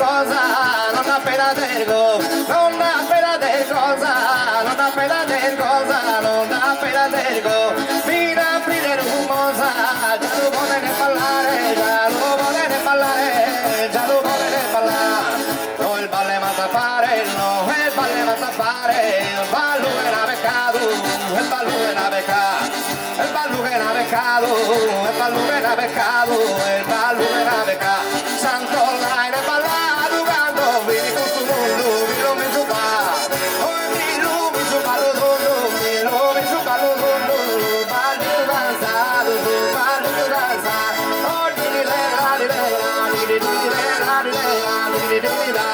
cosa, non appena dergo, non appena der cosa, non appena der cosa, non appena dergo, fino a aprire rumosa, già lo vuole ballare, già lo vuole ballare, già lo vuole ballare, no il balle ma tapare, no il balle ma tapare, il ballo che l'ha beccato, il ballo che l'ha beccato, il ballo che l'ha beccato, il ballo che l'ha beccato, il ballo che l'ha beccato, santo online ballare, quando vieni con tu mondo, mi lo mi giuba, oh mi lo mi giuba lo dono, mi lo mi giuba lo dono, ballo danzato, ballo danzato, oh di di le la di le la di di le la di le la di di la.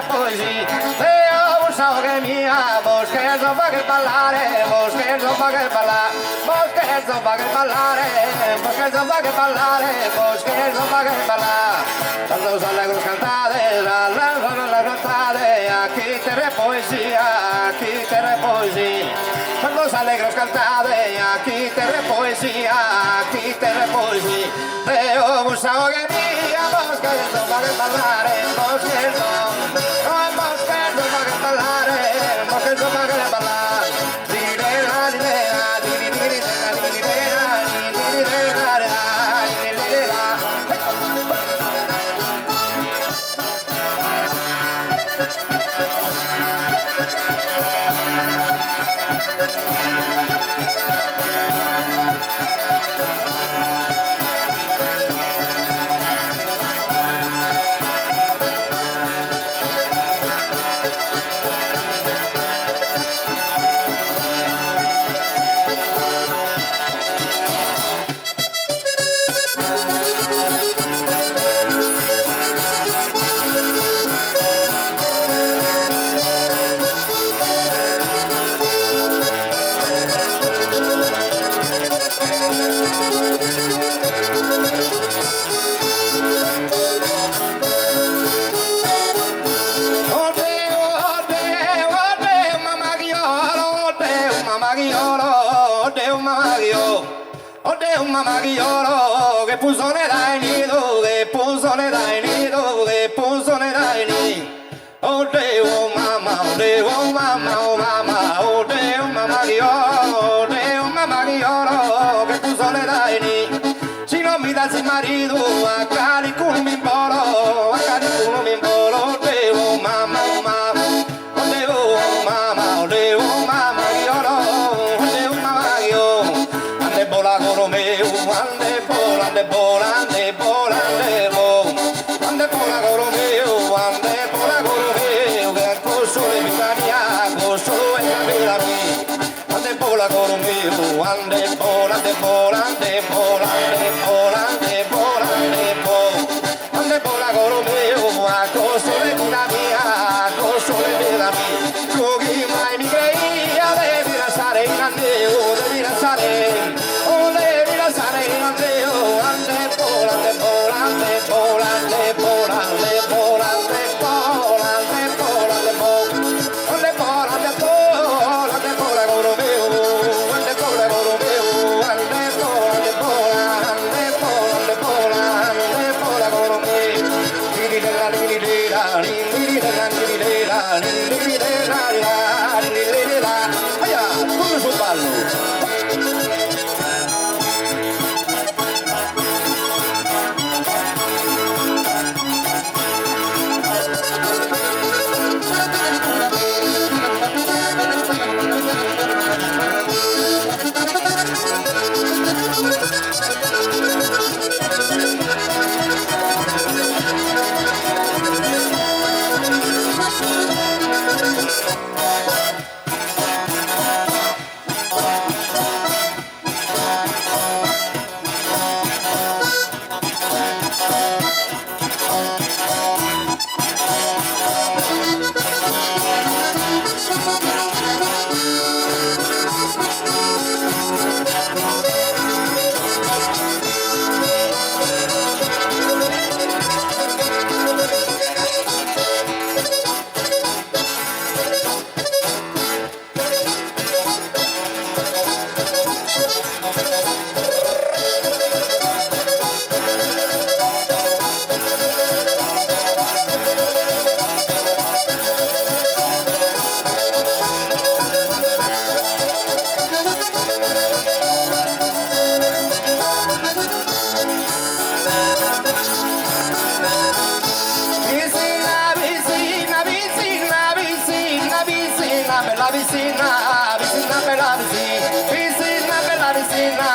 Poesia, io so che mia, vos scherzo fa che ballare, vos scherzo fa che ballare, vos scherzo fa che ballare, vos scherzo fa che ballare, vos scherzo fa che ballare. Tanto s'allegro cantate, la cantate, a chi te re poesia, a chi te re poesia. Tanto s'allegro cantate, a chi te re poesia, a chi te re poesia. Io so che mia, vos scherzo fa che ballare, vos scherzo. Mamma Ghiolo, che pusone dai nido, che pusone dai nido, che pusone dai nido. Oh Deo mamma, oh Deo mamma, oh mamma, oh Deo mamma Ghiolo, oh Deo mamma Ghiolo, che pusone dai nido. Se non mi dà il marito, a carico mi imbolo, a carico mi imbolo. Oh Deo mamma, oh mamma, oh Deo mamma, oh Deo mamma Ghiolo, oh Deo mamma Ghiolo. Ande bola coro meu, ande bola, ande bola, ande bola, ande bola, ande bola coro meu, ande bola coro meu, che al corso di vita mia, corso e la vita mia, ande bola coro meu, ande vola, ande vola, ande vola, ande vola, ande vola, ande vola. Ande vola coro mio, a costo de vida mia, a costo de vida mia. Tu che mai mi creia, devi lasciare in andeo, devi lasciare, oh devi lasciare in andeo. Ande vola, ande vola, ande vola, ande vola, ande vola, ande vola, ande vola, ande vola. Ande vola, ande vola, ande vola coro mio, ande vola coro mio, ande vola, ande vola, ande vola, ande vola, ande vola coro mio. Vaya, con su ballo. Bella vicina, vicina bella vicina, vicina bella vicina,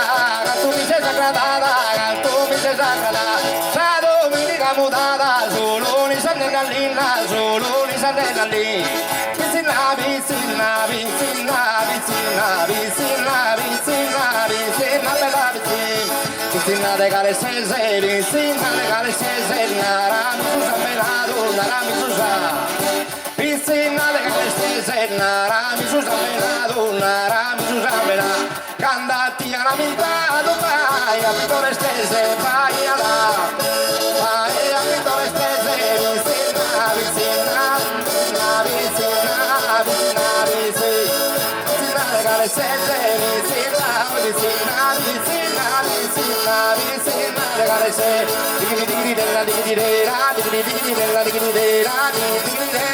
canto mi sei sagradata, canto mi sei sagrada, la domenica mutata, solo ni sanne gallina, solo ni sanne gallina, vicina, vicina, vicina, vicina, vicina, vicina, vicina bella vicina, vicina de gale sese, vicina de gale sese, nara mi susa melado, nara mi susa. Piscina de calestese, nara mi susamena, nara mi susamena. Candati a la mitad, vai a pitore stese, vai a la, vai a pitore stese, vicina, vicina, vicina, vicina, vicina, vicina de calestese, vicina, vicina, vicina, vicina, vicina de calestese. Digiri digiri della digiri della, digiri digiri della digiri della, digiri digiri della.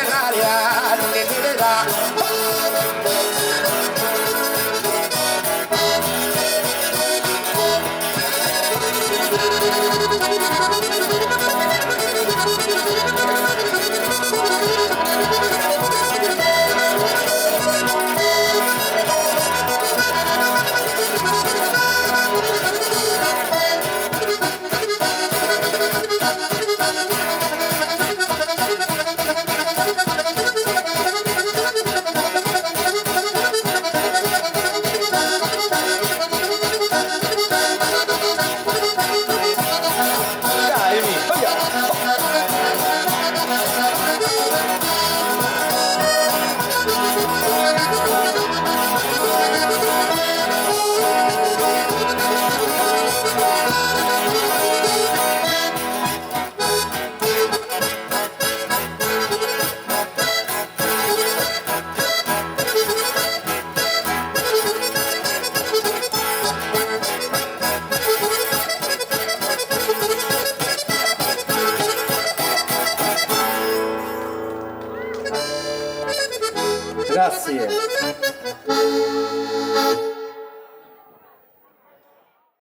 La